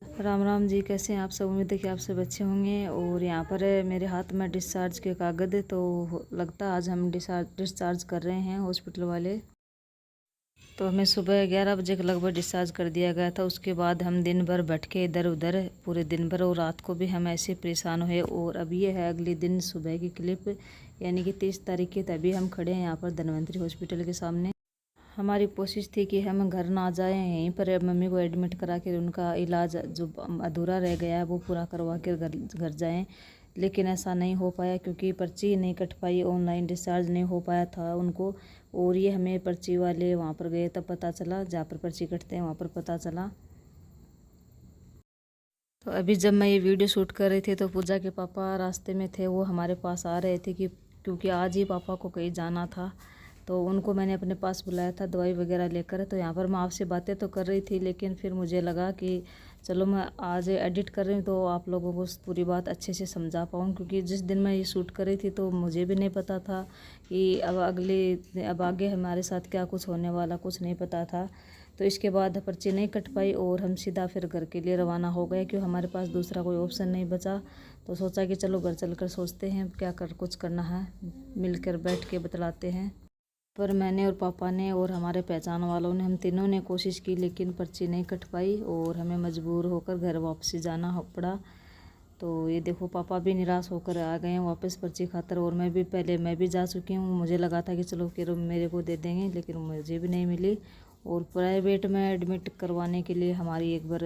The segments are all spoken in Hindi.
राम राम जी, कैसे हैं आप सब। उम्मीद है कि आप सब अच्छे होंगे। और यहाँ पर मेरे हाथ में डिस्चार्ज के कागज़, तो लगता है आज हम डिस्चार्ज कर रहे हैं हॉस्पिटल वाले। तो हमें सुबह 11 बजे के लगभग डिस्चार्ज कर दिया गया था। उसके बाद हम दिन भर भटके इधर उधर पूरे दिन भर, और रात को भी हम ऐसे परेशान हुए। और अब ये है अगले दिन सुबह की क्लिप, यानी कि 30 तारीख की। तभी हम खड़े हैं यहाँ पर धन्वंतरी हॉस्पिटल के सामने। हमारी कोशिश थी कि हम घर ना जाएं, यहीं पर मम्मी को एडमिट करा के उनका इलाज जो अधूरा रह गया है वो पूरा करवा कर घर जाएं। लेकिन ऐसा नहीं हो पाया क्योंकि पर्ची नहीं कट पाई, ऑनलाइन डिस्चार्ज नहीं हो पाया था उनको। और ये हमें पर्ची वाले वहाँ पर गए तब पता चला, जहाँ पर पर्ची कटते हैं वहाँ पर पता चला। तो अभी जब मैं ये वीडियो शूट कर रही थी तो पूजा के पापा रास्ते में थे, वो हमारे पास आ रहे थे कि क्योंकि आज ही पापा को कहीं जाना था। तो उनको मैंने अपने पास बुलाया था दवाई वगैरह लेकर। तो यहाँ पर मैं आपसे बातें तो कर रही थी, लेकिन फिर मुझे लगा कि चलो मैं आज एडिट कर रही हूँ तो आप लोगों को पूरी बात अच्छे से समझा पाऊँ। क्योंकि जिस दिन मैं ये शूट कर रही थी तो मुझे भी नहीं पता था कि अब आगे हमारे साथ क्या कुछ होने वाला, कुछ नहीं पता था। तो इसके बाद पर्ची नहीं कट पाई और हम सीधा फिर घर के लिए रवाना हो गए, क्योंकि हमारे पास दूसरा कोई ऑप्शन नहीं बचा। तो सोचा कि चलो घर चलकर सोचते हैं क्या कुछ करना है, मिलकर बैठ के बतलाते हैं। पर मैंने और पापा ने और हमारे पहचान वालों ने, हम तीनों ने कोशिश की, लेकिन पर्ची नहीं कट पाई और हमें मजबूर होकर घर वापसी जाना पड़ा। तो ये देखो पापा भी निराश होकर आ गए हैं वापस पर्ची खातर। और मैं भी जा चुकी हूँ। मुझे लगा था कि चलो कि मेरे को दे देंगे, लेकिन मुझे भी नहीं मिली। और प्राइवेट में एडमिट करवाने के लिए हमारी एक बार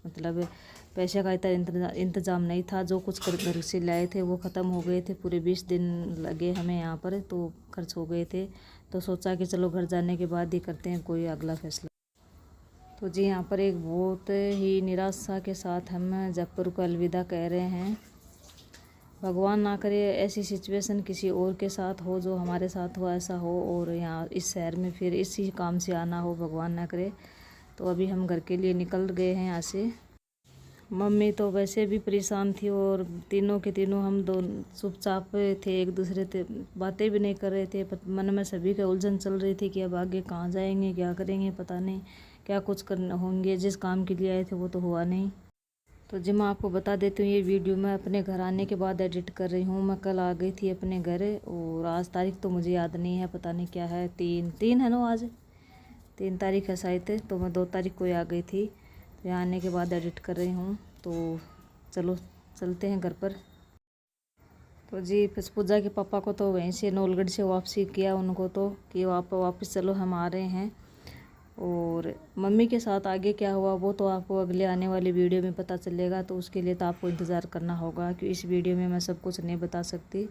मतलब पैसे का इतना इंतज़ाम नहीं था। जो कुछ घर से लाए थे वो ख़त्म हो गए थे। पूरे 20 दिन लगे हमें यहाँ पर, तो खर्च हो गए थे। तो सोचा कि चलो घर जाने के बाद ही करते हैं कोई अगला फैसला। तो जी यहाँ पर एक बहुत ही निराशा के साथ हम जयपुर को अलविदा कह रहे हैं। भगवान ना करे ऐसी सिचुएशन किसी और के साथ हो, जो हमारे साथ हो ऐसा हो, और यहाँ इस शहर में फिर इसी काम से आना हो, भगवान ना करे। तो अभी हम घर के लिए निकल गए हैं यहाँ से। मम्मी तो वैसे भी परेशान थी और तीनों के तीनों हम दोनों चुपचाप थे, एक दूसरे से बातें भी नहीं कर रहे थे। मन में सभी का उलझन चल रही थी कि अब आगे कहाँ जाएंगे, क्या करेंगे, पता नहीं क्या कुछ करना होंगे। जिस काम के लिए आए थे वो तो हुआ नहीं। तो जी मैं आपको बता देती हूँ, ये वीडियो मैं अपने घर आने के बाद एडिट कर रही हूँ। मैं कल आ गई थी अपने घर, और आज तारीख तो मुझे याद नहीं है, पता नहीं क्या है, 3 है ना आज 3 तारीख है शायद। तो मैं 2 तारीख को ही आ गई थी। तो यहाँ आने के बाद एडिट कर रही हूँ। तो चलो चलते हैं घर पर। तो जी पूजा के पापा को तो वहीं से नौलगढ़ से वापसी किया उनको, तो कि वापस चलो हम आ रहे हैं। और मम्मी के साथ आगे क्या हुआ वो तो आपको अगले आने वाली वीडियो में पता चलेगा। तो उसके लिए तो आपको इंतज़ार करना होगा, कि इस वीडियो में मैं सब कुछ नहीं बता सकती।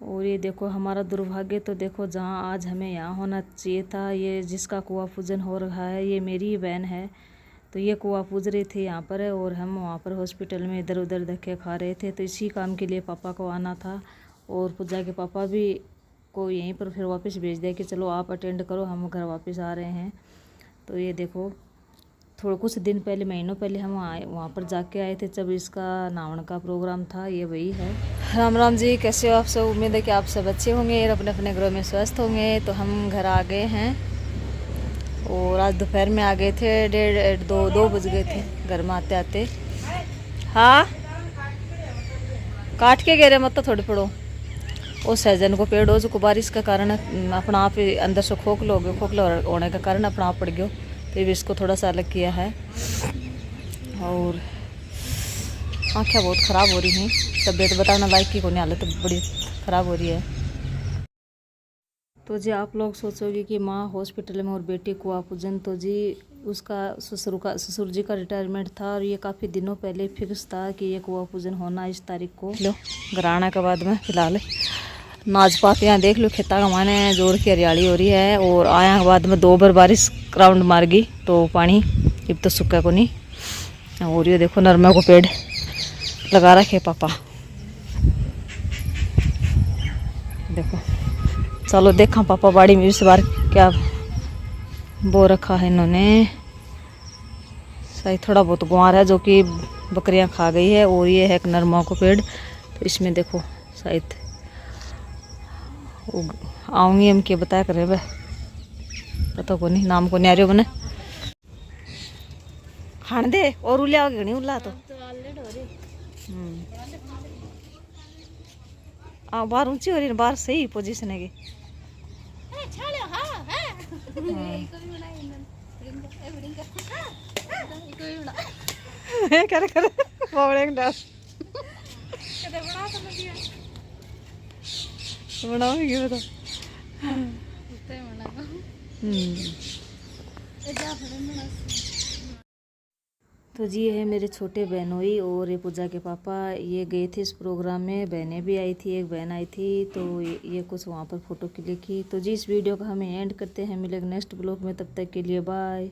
और ये देखो हमारा दुर्भाग्य, तो देखो जहाँ आज हमें यहाँ होना चाहिए था, ये जिसका कुआं पूजन हो रहा है ये मेरी ही बहन है। तो ये कुआं पूज रहे थे यहाँ पर, और हम वहाँ पर हॉस्पिटल में इधर उधर धक्के खा रहे थे। तो इसी काम के लिए पापा को आना था, और पूजा के पापा भी को यहीं पर फिर वापस भेज दिया कि चलो आप अटेंड करो, हम घर वापस आ रहे हैं। तो ये देखो कुछ दिन पहले, महीनों पहले हम वहाँ पर जाके आए थे, जब इसका नावण का प्रोग्राम था। ये वही है। राम राम जी, कैसे हो आप सब। उम्मीद है कि आप सब अच्छे होंगे और अपने अपने घरों में स्वस्थ होंगे। तो हम घर आ गए हैं, और आज दोपहर में आ गए थे, 2 बज गए थे घर में आते आते। हाँ काट के गए रहे मत तो थोड़ी पड़ो। वो सहजन को पेड़ हो जो बारिश के कारण अपना आप अंदर से खोखला होने के कारण अपना आप पड़ गयो। तो ये भी इसको थोड़ा सा अलग किया है। और आँखें बहुत ख़राब हो रही हैं, तबीयत बताना लायक की कोई हालत बड़ी ख़राब हो रही है। तो जी आप लोग सोचोगे कि माँ हॉस्पिटल में और बेटी कुआं पूजन, तो जी उसका ससुर जी का रिटायरमेंट था, और ये काफ़ी दिनों पहले फिक्स था कि ये कुआं पूजन होना इस तारीख को। लो घर आने के बाद में फिलहाल नाच पाते यहाँ देख लो, खेता का माने जोर की हरियाली हो रही है। और आया के बाद में 2 बार बारिश राउंड मार गई, तो पानी अब तो सूखा को नहीं। और ये देखो नरमा को पेड़ लगा रखे पापा, देखो। चलो देखा पापा बाड़ी में इस बार क्या बो रखा है इन्होंने। शायद थोड़ा बहुत गुआर है जो कि बकरियां खा गई है। और ये है एक नरमा को पेड़, तो इसमें देखो शायद आऊंगी हम क्या बताया करे वह, पता को नहीं, नाम को नहीं आ रही बने। खान दे और उलिया घनी उला तो बाहर ऊंची हो रही है, बाहर सही पोजीशन है की करे करे बनाओगी बता तो जी ये है मेरे छोटे बहनोई और ये पूजा के पापा, ये गए थे इस प्रोग्राम में, बहनें भी आई थी, एक बहन आई थी, तो ये कुछ वहाँ पर फ़ोटो क्लिक की। तो जी इस वीडियो का हम एंड करते हैं, मिलेंगे नेक्स्ट ब्लॉग में, तब तक के लिए बाय।